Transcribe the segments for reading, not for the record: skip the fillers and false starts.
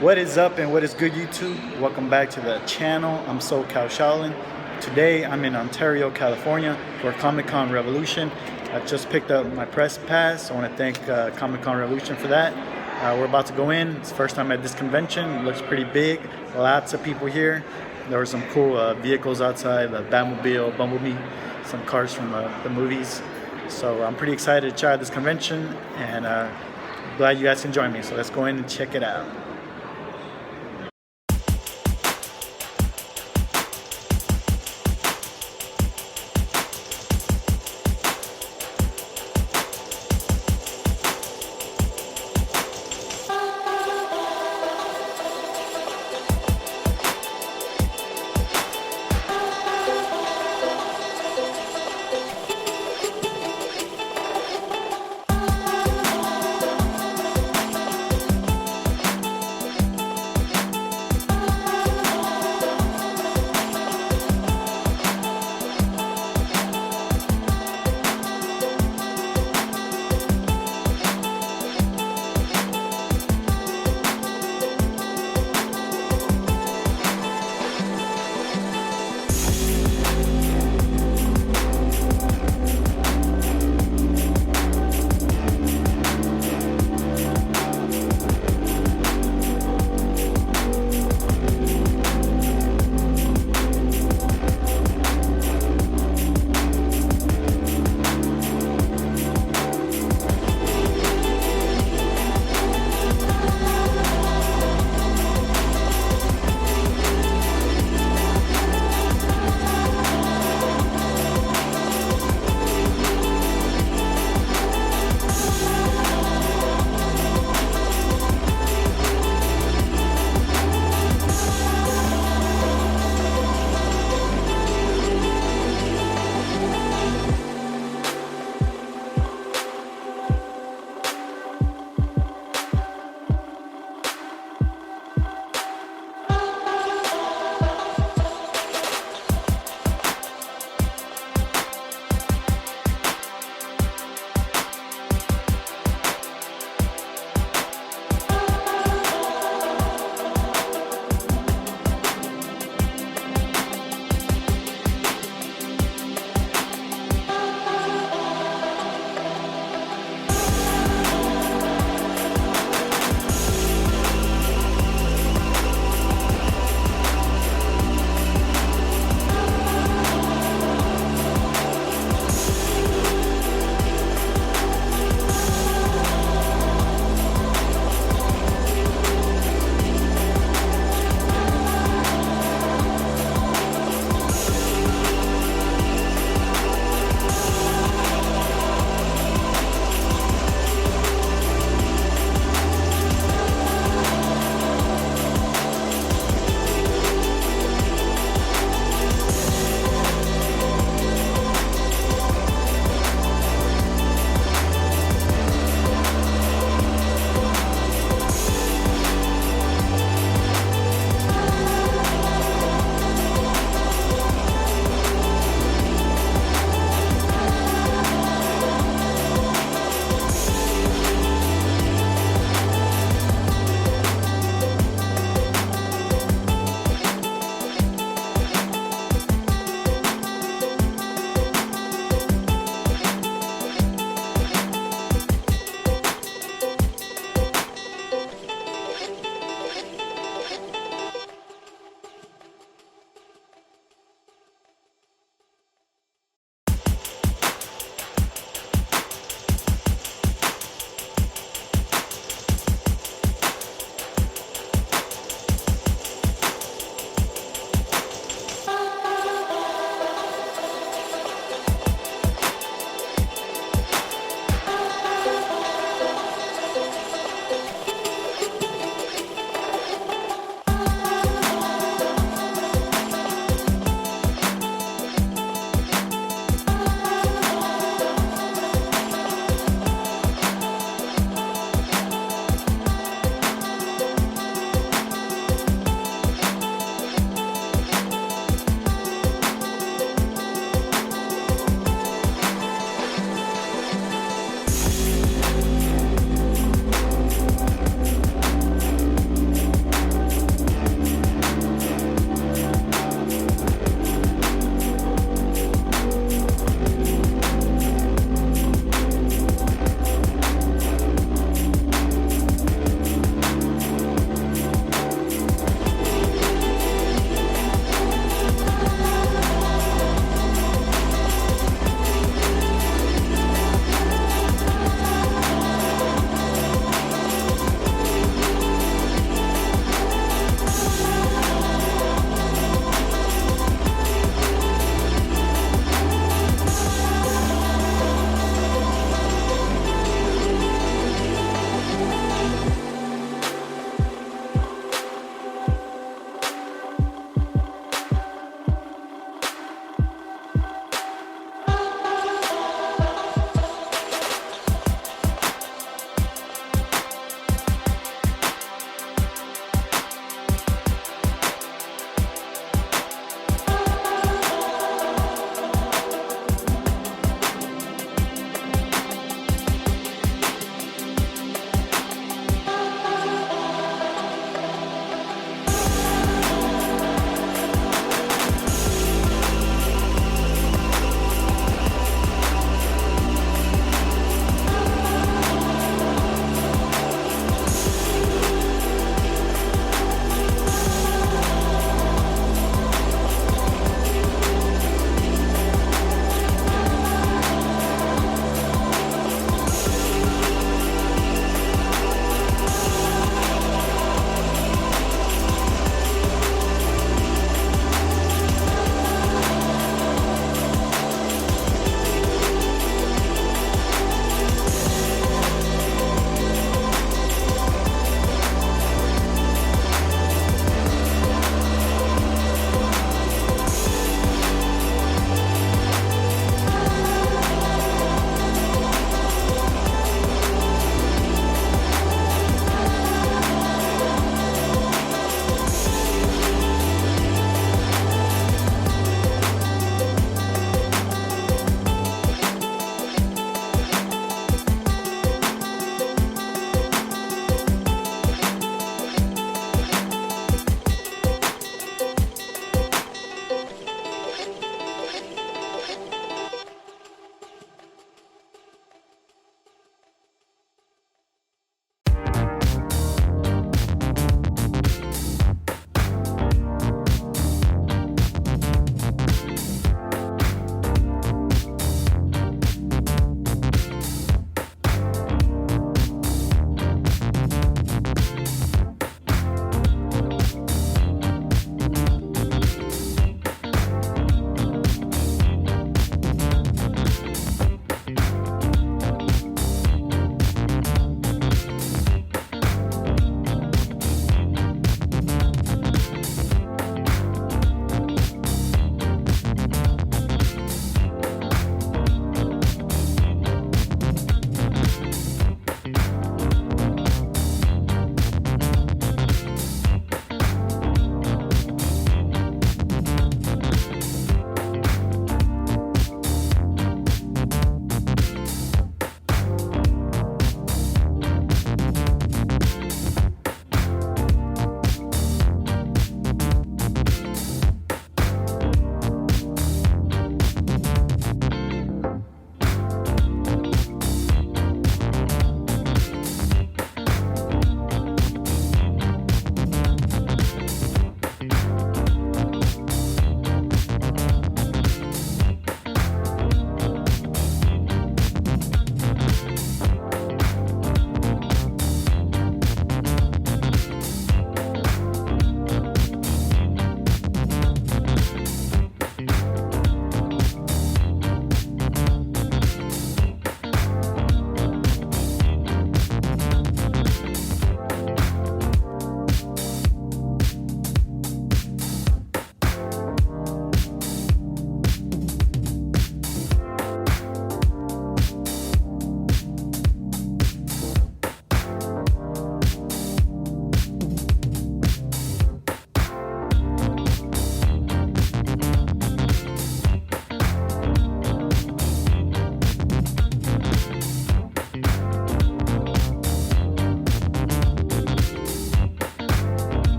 What is up and what is good, YouTube? Welcome back to the channel. I'm SoCal Shaolin. Today I'm in Ontario, California for Comic-Con Revolution. I just picked up my press pass. I want to thank Comic-Con Revolution for that. We're about to go in. It's the first time at this convention. It looks pretty big. Lots of people here. There were some cool vehicles outside, the Batmobile, Bumblebee, some cars from the movies. So I'm pretty excited to try this convention, and glad you guys can join me. So let's go in and check it out.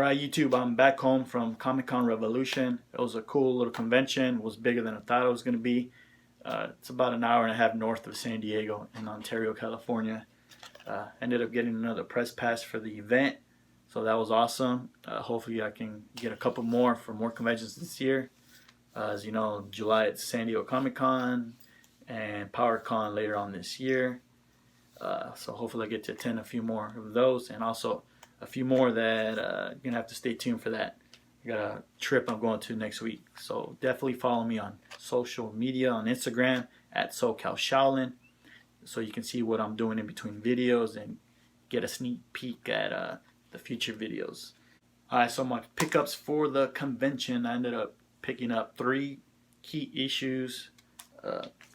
Alright YouTube, I'm back home from Comic-Con Revolution. It was a cool little convention. It was bigger than I thought it was going to be. It's about an hour and a half north of San Diego in Ontario, California. Ended up getting another press pass for the event, so that was awesome. Hopefully I can get a couple more for more conventions this year. As you know, July it's San Diego Comic-Con and PowerCon later on this year. So hopefully I get to attend a few more of those, and also a few more that you're gonna have to stay tuned for that. I got a trip I'm going to next week, so definitely follow me on social media on Instagram at SoCalShaolin, so you can see what I'm doing in between videos and get a sneak peek at the future videos. Alright, so my pickups for the convention, I ended up picking up 3 key issues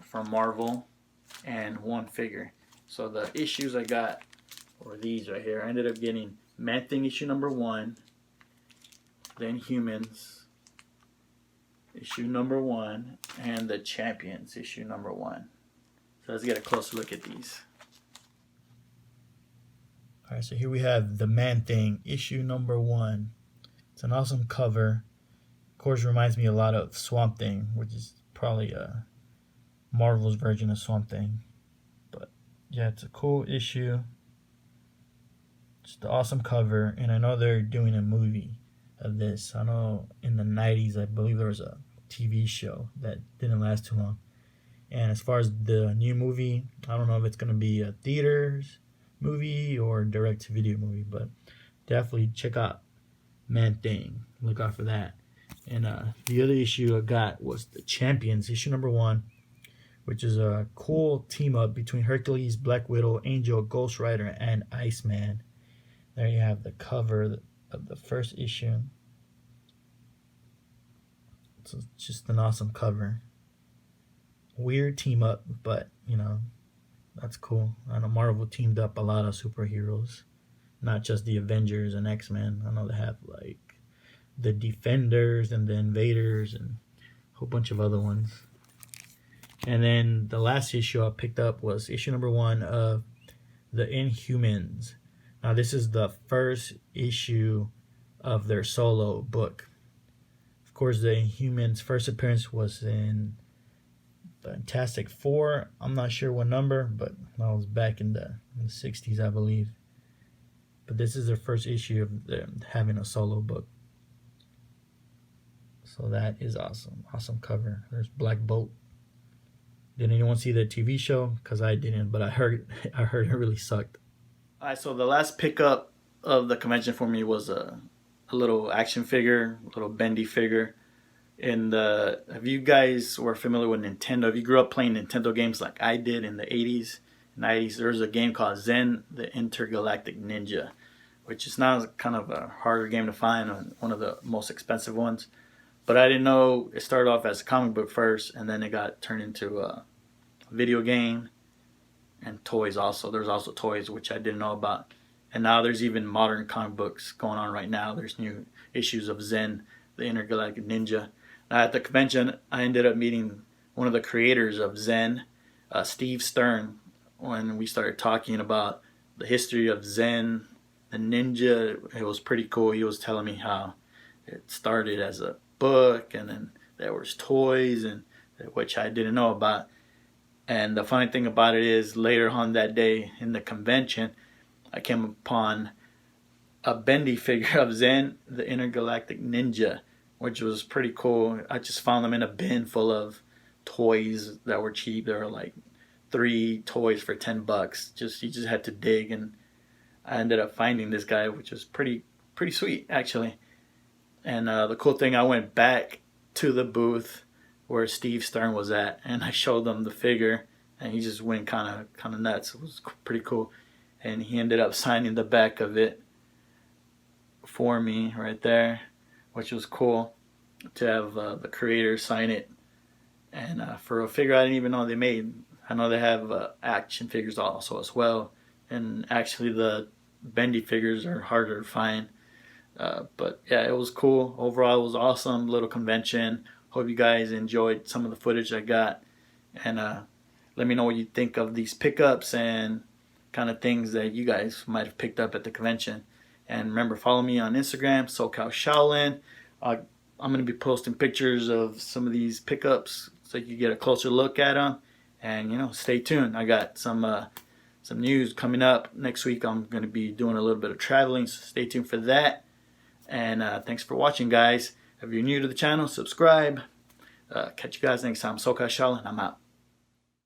from Marvel and 1 figure. So the issues I got were these right here. I ended up getting Mantain issue number 1, the Inhumans issue number 1, and the Champions issue number 1. So let's get a closer look at these. Alright, so here we have the Mantain issue number 1. It's an awesome cover. Of course, reminds me a lot of Swamp Thing, which is probably Marvel's version of Swamp Thing. But yeah, it's a cool issue. Just an awesome cover, and I know they're doing a movie of this. I know in the 90s, I believe there was a TV show that didn't last too long. And as far as the new movie, I don't know if it's going to be a theaters movie or direct-to-video movie, but definitely check out Mantain. Look out for that. And the other issue I got was the Champions, issue number 1, which is a cool team-up between Hercules, Black Widow, Angel, Ghost Rider, and Iceman. There you have the cover of the first issue. It's just an awesome cover. Weird team up, but you know, that's cool. I know Marvel teamed up a lot of superheroes, not just the Avengers and X-Men. I know they have like the Defenders and the Invaders and a whole bunch of other ones. And then the last issue I picked up was issue number 1 of the Inhumans. Now this is the first issue of their solo book. Of course, the Inhumans' first appearance was in Fantastic Four. I'm not sure what number, but that was back in the 60s, I believe. But this is their first issue of them having a solo book. So that is awesome. Awesome cover. There's Black Bolt. Did anyone see the TV show? Because I didn't, but I heard it really sucked. Alright, so the last pickup of the convention for me was a little action figure, a little bendy figure. And if you guys were familiar with Nintendo, if you grew up playing Nintendo games like I did in the 80s, 90s, there was a game called Zen, the Intergalactic Ninja, which is now kind of a harder game to find, one of the most expensive ones. But I didn't know it started off as a comic book first, and then it got turned into a video game. And toys also. There's also toys, which I didn't know about. And now there's even modern comic books going on right now. There's new issues of Zen, the Intergalactic Ninja. Now at the convention, I ended up meeting one of the creators of Zen, Steve Stern, when we started talking about the history of Zen, the ninja. It was pretty cool. He was telling me how it started as a book, and then there was toys, and which I didn't know about. And the funny thing about it is, later on that day in the convention, I came upon a bendy figure of Zen, the Intergalactic Ninja, which was pretty cool. I just found them in a bin full of toys that were cheap. There were like 3 toys for $10. You just had to dig, and I ended up finding this guy, which was pretty sweet actually. And the cool thing, I went back to the booth where Steve Stern was at, and I showed them the figure, and he just went kind of nuts. It was pretty cool, and he ended up signing the back of it for me right there, which was cool to have the creator sign it. And for a figure I didn't even know they made. I know they have action figures also as well, and actually the bendy figures are harder to find. But yeah, it was cool. Overall, it was awesome little convention. Hope you guys enjoyed some of the footage I got, and let me know what you think of these pickups and kind of things that you guys might have picked up at the convention. And remember, follow me on Instagram, SoCal Shaolin. I'm going to be posting pictures of some of these pickups so you get a closer look at them. And, you know, stay tuned. I got some news coming up. Next week I'm going to be doing a little bit of traveling, so stay tuned for that. And thanks for watching, guys. If you're new to the channel, subscribe. Catch you guys next time. SoCal Shaolin, I'm out.